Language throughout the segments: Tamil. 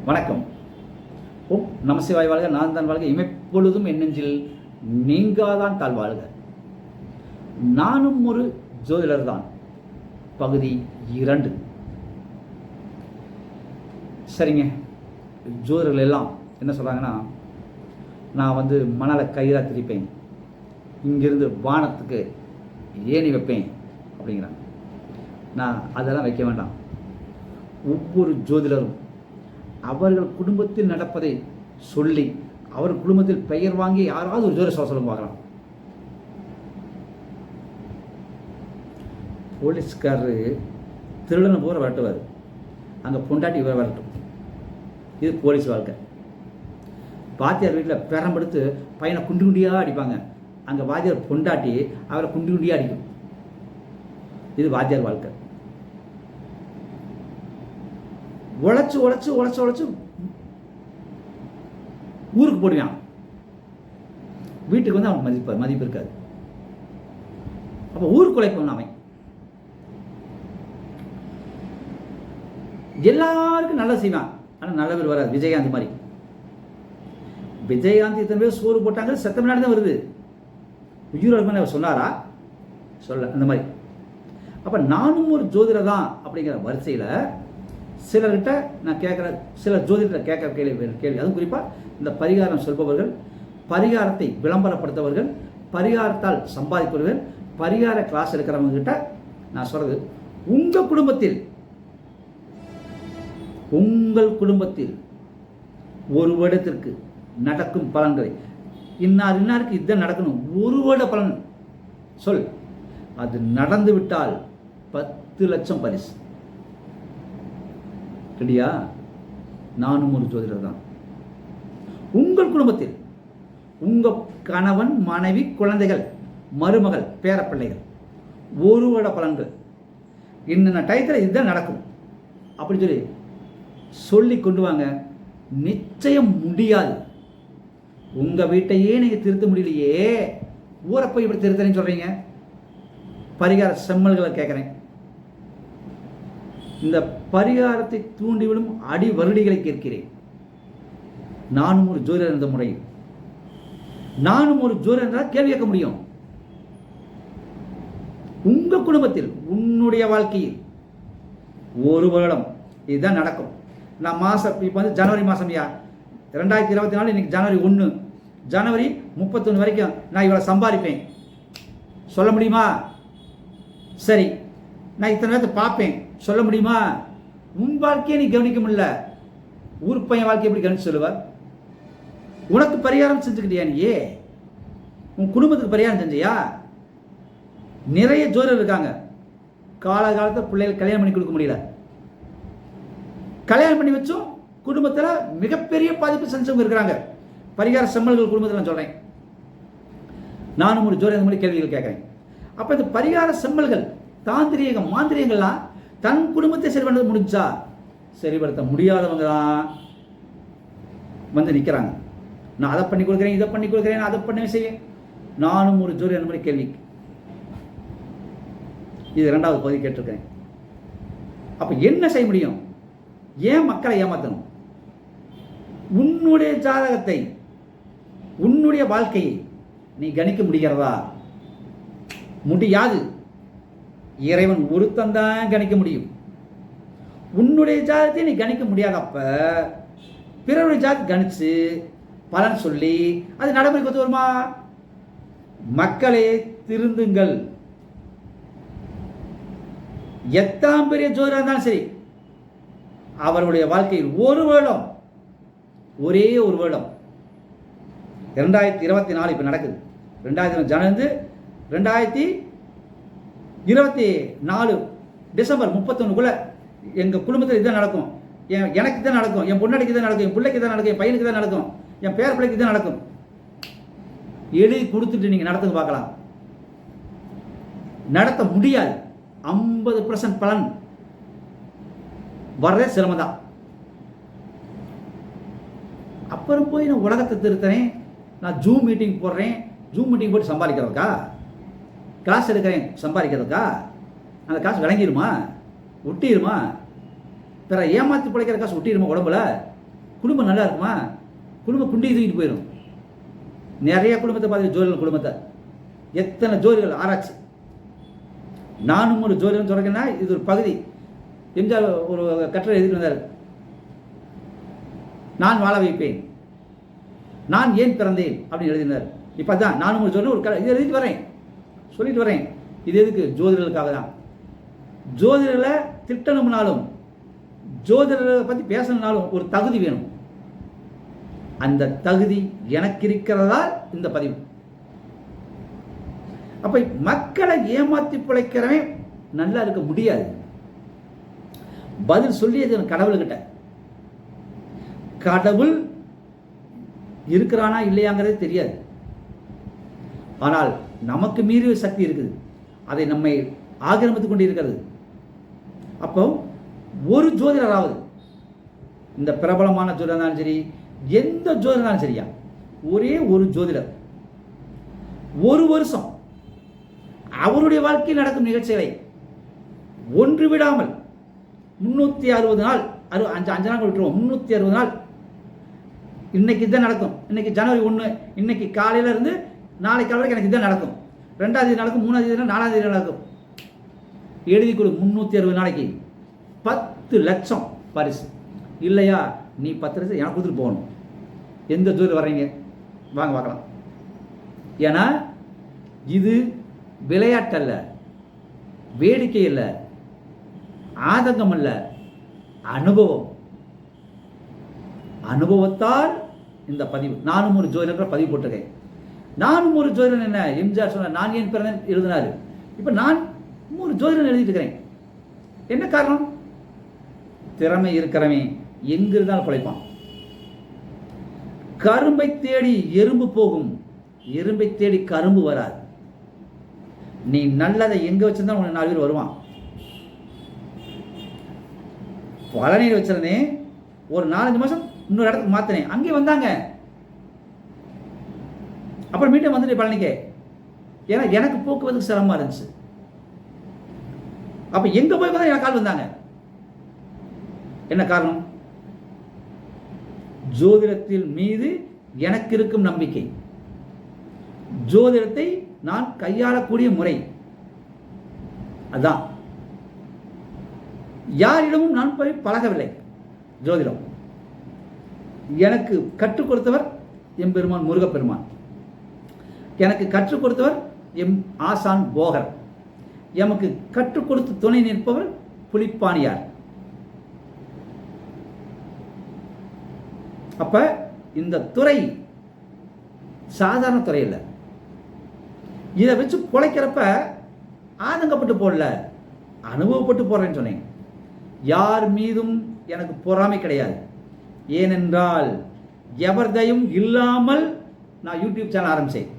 வணக்கம். ஓம் நமசிவாய் வாழ்க. நான் தான் வாழ்க. இமைப்பொழுதும் என் நெஞ்சில் நீங்காதான் தாழ் வாழ்க. நானும் ஒரு ஜோதிடர் தான். பகுதி 2. சரிங்க, ஜோதிடர்கள் எல்லாம் என்ன சொல்கிறாங்கன்னா, நான் மணலை கயிறாக திரிப்பேன், இங்கிருந்து வானத்துக்கு ஏணி வைப்பேன் அப்படிங்கிறாங்க. நான் அதெல்லாம் வைக்க வேண்டாம். ஒவ்வொரு ஜோதிடரும் அவர்கள் குடும்பத்தில் நடப்பதை சொல்லி அவர் குடும்பத்தில் பெயர் வாங்கி யாராவது ஒரு ஜோதிட சொல்ல பார்க்கலாம். போலீஸ்காரரு திருடனை போகிற வரட்டுவார், அங்கே பொண்டாட்டி இவர் வரட்டும். இது போலீஸ் வாழ்க்கை. வாத்தியார் வீட்டில் பெரம்பெடுத்து பையனை குண்டு குண்டியாக அடிப்பாங்க, அங்கே வாத்தியார் பொண்டாட்டி அவரை குண்டு குண்டியாக அடிக்கும். இது வாத்தியார் வாழ்க்கை. உழைச்சு உழைச்சு உழைச்சு உழைச்சு ஊருக்கு போடுவான், வீட்டுக்கு அவனுக்கு மதிப்பு இருக்காது. அப்போ ஊருக்கு உழைப்பவன் அவன். எல்லாருக்கும் நல்லா செய்வான், ஆனால் நல்ல பேர் வராது. விஜயகாந்த் மாதிரி. விஜயகாந்த் இத்தனை பேர் சோறு போட்டாங்க, செத்த முன்னாடி தான் வருது. உயிரோடு அவர் சொன்னாரா? சொல்ல. அந்த மாதிரி. அப்போ நானும் ஒரு ஜோதிடர் தான் அப்படிங்கிற வரிசையில் சிலர்கிட்ட நான் கேட்குற, சில ஜோதிடத்தை கேட்குற கேள்வி அதுவும் குறிப்பாக இந்த பரிகாரம் சொல்பவர்கள், பரிகாரத்தை விளம்பரப்படுத்தவர்கள், பரிகாரத்தால் சம்பாதிப்பவர்கள், பரிகார கிளாஸ் எடுக்கிறவங்க கிட்ட நான் சொல்கிறது, உங்கள் குடும்பத்தில் ஒரு வருடத்திற்கு நடக்கும் பலன்களை இன்னாருக்கு இதை நடக்கணும், ஒரு வருட பலன் சொல். அது நடந்து விட்டால் 10 லட்சம் பரிசு. ரெடியா? நானும் ஒரு ஜோதிடர் தான். உங்கள் குடும்பத்தில் உங்கள் கணவன், மனைவி, குழந்தைகள், மருமகள், பேரப்பிள்ளைகள், ஒரு வருட பலன்கள் இன்ன டயத்தில் இதுதான் நடக்கும் அப்படி சொல்லி கொண்டு வாங்க. நிச்சயம் முடியாது. உங்கள் வீட்டையே நீங்கள் திருத்த முடியலையே, ஊரை போய் இப்படி திருத்தன்னு சொல்கிறீங்க. பரிகார செம்மல்களை கேட்குறேன். இந்த பரிகாரத்தை தூண்டிவிடும் அடி வருடிகளை கேட்கிறேன். நானும் ஒரு ஜோதிடர் என்ற முறையில், நானும் ஒரு ஜோதிடர் என்றால் கேள்வி கேட்க முடியும். உங்க குடும்பத்தில், உன்னுடைய வாழ்க்கையில் ஒரு வருடம் இதுதான் நடக்கும். நான் மாதம் இப்போ ஜனவரி மாதம் 2024, இன்னைக்கு ஜனவரி 1, ஜனவரி 31 வரைக்கும் நான் இவ்வளோ சம்பாதிப்பேன் சொல்ல முடியுமா? சரி, நான் இத்தனை நேரத்தை பார்ப்பேன் சொல்ல முடியுமா? உன் வாழ்க்கையை நீ கவனிக்க முடியல, ஊர் பையன் வாழ்க்கையை எப்படி கவனிச்சு சொல்லுவார்? உனக்கு பரிகாரம் செஞ்சுக்கிட்டியா? நீ உன் குடும்பத்துக்கு பரிகாரம் செஞ்சியா? நிறைய ஜோதிடர் இருக்காங்க, காலகாலத்தில் பிள்ளைகள் கல்யாணம் பண்ணி கொடுக்க முடியல. கல்யாணம் பண்ணி வச்சும் குடும்பத்தில் மிகப்பெரிய பாதிப்பு செஞ்சவங்க இருக்கிறாங்க. பரிகார செம்மல்கள் குடும்பத்தில் நான் சொல்கிறேன். நானும் ஒரு ஜோதிடர் மாதிரி கேள்விகள் கேட்குறேன். அப்போ இந்த பரிகார செம்மல்கள், தாந்திரிகம், மாந்திரியங்கள்லாம் தன் குடும்பத்தை சரி பண்ணது முடிஞ்சா, சரிப்படுத்த முடியாதவங்க தான் நிற்கிறாங்க. நான் அதை பண்ணி கொடுக்குறேன், இதை பண்ணி கொடுக்குறேன், அதை பண்ணி செய்ய. நானும் ஒரு ஜோதிடர் அந்த மாதிரி கேள்வி. இது 2வது பகுதி கேட்டிருக்கேன். அப்போ என்ன செய்ய முடியும்? ஏன் மக்களை ஏமாற்றணும்? உன்னுடைய ஜாதகத்தை, உன்னுடைய வாழ்க்கையை நீ கணிக்க முடிகிறதா? முடியாது. இறைவன் ஒருத்தன் தான் கணிக்க முடியும். உன்னுடைய ஜாதகத்தை நீ கணிக்க முடியாதப்ப பிறருடைய ஜாதகத்தை கணிச்சு பலன் சொல்லி அது நடைமுறைக்கு ஒத்து வருமா? மக்களே திருந்துங்கள். எத்தாம் பெரிய ஜோதிடர் இருந்தாலும் சரி, அவருடைய வாழ்க்கையில் ஒரு வருடம், ஒரே ஒரு வருடம், 2024 இப்போ நடக்குது. 2000 ஜனவரி 2024 டிசம்பர் 31க்குள்ள எங்கள் குடும்பத்தில் இதுதான் நடக்கும், எனக்கு தான் நடக்கும், என் பொண்ணாடிக்கு தான் நடக்கும், என் பிள்ளைக்கு தான் நடக்கும், என் பையனுக்கு தான் நடக்கும், என் பேர பிள்ளைக்கு தான் நடக்கும். எழுதி கொடுத்துட்டு நீங்கள் நடத்துங்க பார்க்கலாம். நடத்த முடியாது. 50% பலன் வர்றதே சிரமம் தான். அப்புறம் போய் நான் உலகத்தை திருத்தறேன், நான் ஜூம் மீட்டிங் போடுறேன், ஜூம் மீட்டிங் போட்டு சம்பாதிக்கிறதுக்கா? கிளாஸ் எடுக்கிறேன் சம்பாதிக்கிறதுக்கா? அந்த காசு விளங்கிடுமா? ஒட்டிடுமா? பிற ஏமாற்றி பிழைக்கிற காசு ஒட்டிடுமா உடம்புல? குடும்பம் நல்லா இருக்குமா? குடும்பம் குண்டி தூக்கிட்டு போயிடும். நிறைய குடும்பத்தை பார்த்து ஜோதிடர்கள் குடும்பத்தை எத்தனை ஜோதிடர்கள் ஆராய்ச்சி. நானும் ஒரு ஜோதிடம் சொல்றேன்னா இது ஒரு பகுதி. எம்ஜிஆர் ஒரு கட்டுரை எழுதிட்டு வந்தார். நான் வாழ வைப்பேன், நான் ஏன் பிறந்தேன் அப்படின்னு எழுதினார். இப்போ தான் நானும் ஒரு ஜோதிடம் ஒரு இது எழுதிட்டு வரேன், சொல்லிட்டு வரேன். இது எதுக்கு? ஜோதிடர்களுக்காக தான். ஜோதிடர்களை திட்டணும்னாலும் ஜோதிடர்களை பற்றி பேசணும்னாலும் ஒரு தகுதி வேணும். அந்த தகுதி எனக்கு இருக்கிறதா இந்த பதிவு. அப்ப மக்களை ஏமாத்தி பிழைக்கிறவன் நல்லா இருக்க முடியாது. பதில் சொல்லியது கடவுள்கிட்ட. கடவுள் இருக்கிறானா இல்லையாங்கிறது தெரியாது. ஆனால் நமக்கு மீறிய சக்தி இருக்குது, அதை நம்மை ஆக்கிரமித்துக் கொண்டு இருக்கிறது. அப்போ ஒரு ஜோதிடராவது, இந்த பிரபலமான ஜோதிடர் இருந்தாலும் சரி, எந்த ஜோதிடர் இருந்தாலும் சரியா, ஒரே ஒரு ஜோதிடர் ஒரு வருஷம் அவருடைய வாழ்க்கையில் நடக்கும் நிகழ்ச்சிகளை ஒன்று விடாமல் 360 நாள், 5 நாள் விட்டுருவோம், 360 நாள், இன்னைக்கு இதுதான் நடக்கும், இன்னைக்கு ஜனவரி 1, இன்னைக்கு காலையில இருந்து நாளைக்கு காலையில் எனக்கு இதுதான் நடக்கும், 2ஆம் தேதி நடக்கும், 3ஆம் தேதி, 4ஆம் தேதி நடக்கும், எழுதி கொடு. 360 நாளைக்கு 10 லட்சம் பரிசு. இல்லையா நீ 10 லட்சம் எனக்கு கொடுத்துட்டு போகணும். எந்த ஜோதிடர் வர்றீங்க வாங்க பார்க்கலாம். ஏன்னா இது விளையாட்டல்ல, வேடிக்கை இல்லை, ஆதங்கம் அல்ல, அனுபவம். அனுபவத்தால் இந்த பதிவு. நானும் ஒரு ஜோதிடர் பதிவு போட்டிருக்கேன். நானும் ஒரு ஜோதிடன் என்ன, எம்ஜிஆர் சொன்ன நான் ஏன் பிறந்தேன் எழுதினாரு. இப்போ நான் ஒரு ஜோதிடன் எழுதிட்டு இருக்கிறேன். என்ன காரணம்? திறமை இருக்கிறவன் எங்க இருந்தாலும் பிழைப்பான். கரும்பை தேடி எறும்பு போகும், எறும்பை தேடி கரும்பு வராது. நீ நல்லதை எங்க வச்சிருந்தா உனக்கு 4 பேர் வருவான். பழனியில் வச்சிருந்தேன், ஒரு 4-5 மாசம் இன்னொரு இடத்துக்கு மாத்தினேன், அங்கே வந்தாங்க. அப்புறம் மீண்டும் வந்துட்டு பழனிக்கே. ஏன்னா எனக்கு போக்குவரத்துக்கு சிரமமா இருந்துச்சு. அப்ப எங்க போய் பார்த்தா எனக்கு ஆள் வந்தாங்க. என்ன காரணம்? ஜோதிடத்தில் மீது எனக்கு இருக்கும் நம்பிக்கை, ஜோதிடத்தை நான் கையாளக்கூடிய முறை. அதான். யாரிடமும் நான் போய் பழகவில்லை. ஜோதிடம் எனக்கு கற்றுக் கொடுத்தவர் எம்பெருமான் முருகப்பெருமான், எனக்கு கற்றுக் கொடுத்தவர் எம் ஆசான் போகர், எமக்கு கற்றுக் கொடுத்து துணை நிற்பவர் புலிப்பாணியார். அப்ப இந்த துறை சாதாரண துறை இல்லை. இதை வச்சு பொழைக்கிறப்ப ஆதங்கப்பட்டு போடல, அனுபவப்பட்டு போடுறேன்னு சொன்னேன். யார் மீதும் எனக்கு பொறாமை கிடையாது. ஏனென்றால் எவர்தையும் இல்லாமல் நான் யூடியூப் சேனல் ஆரம்பிச்சேன்.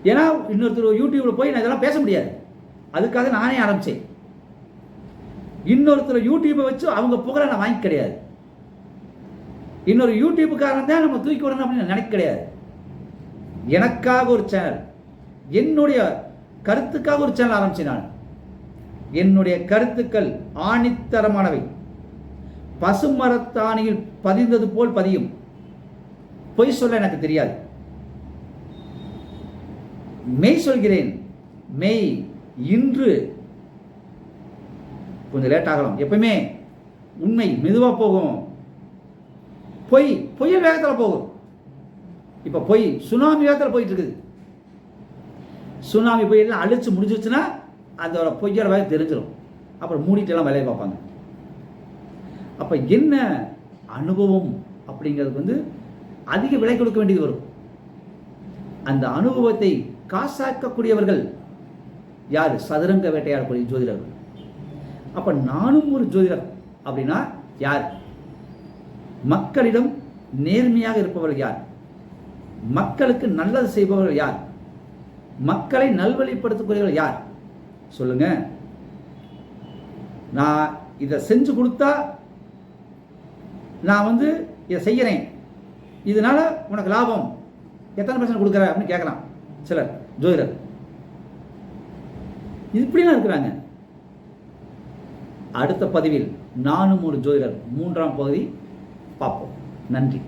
ஏன்னா இன்னொருத்தர் யூடியூப்ல போய் நான் இதெல்லாம் பேச முடியாது, அதுக்காக நானே ஆரம்பிச்சேன். இன்னொருத்தர் யூடியூப்பை வச்சு அவங்க புகழை நான் வாங்கி கிடையாது. இன்னொரு யூடியூப்புக்காரன் தான் நம்ம தூக்கி விடணும் அப்படின்னு நினைக்க கிடையாது. எனக்காக ஒரு சேனல், என்னுடைய கருத்துக்காக ஒரு சேனல் ஆரம்பிச்சேன். நான் என்னுடைய கருத்துக்கள் ஆணித்தரமானவை, பசுமரத்தாணியில் பதிந்தது போல் பதியும். பொய் சொல்ல எனக்கு தெரியாது, மெய் சொல்கிறேன். மெய் இன்று கொஞ்சம் லேட் ஆகலாம், எப்பவுமே உண்மை மெதுவா போகும், பொய் பொய்ய வேகத்தில் போகும். இப்ப பொய் சுனாமி வேகத்தில் போயிட்டு இருக்குது. சுனாமி போய் எல்லாம் அழிச்சு முடிஞ்சிருச்சுன்னா அதோட பொய்யோட வேலை தெரிஞ்சிடும். அப்புறம் மூடிட்டு எல்லாம் வேலையை பார்ப்பாங்க. அப்ப என்ன அனுபவம் அப்படிங்கிறது அதிக விலை கொடுக்க வேண்டியது வரும். அந்த அனுபவத்தை காசாக்கக்கூடியவர்கள் யாரு? சதுரங்க வேட்டையாடக்கூடிய ஜோதிடர்கள். அப்ப நானும் ஒரு ஜோதிடர் அப்படின்னா யார்? மக்களிடம் நேர்மையாக இருப்பவர்கள் யார்? மக்களுக்கு நல்லது செய்பவர்கள் யார்? மக்களை நல்வழிப்படுத்தக்கூடியவர்கள் யார்? சொல்லுங்க. நான் இதை செஞ்சு கொடுத்தா நான் இதை செய்யறேன், இதனால உனக்கு லாபம் எத்தனை % கொடுக்குற அப்படின்னு கேட்கலாம் சிலர் ஜோதிடர். இப்படிலாம் இருக்கிறாங்க. அடுத்த பதிவில் நானும் ஒரு ஜோதிடர் 3ஆம் பகுதி பார்ப்போம். நன்றி.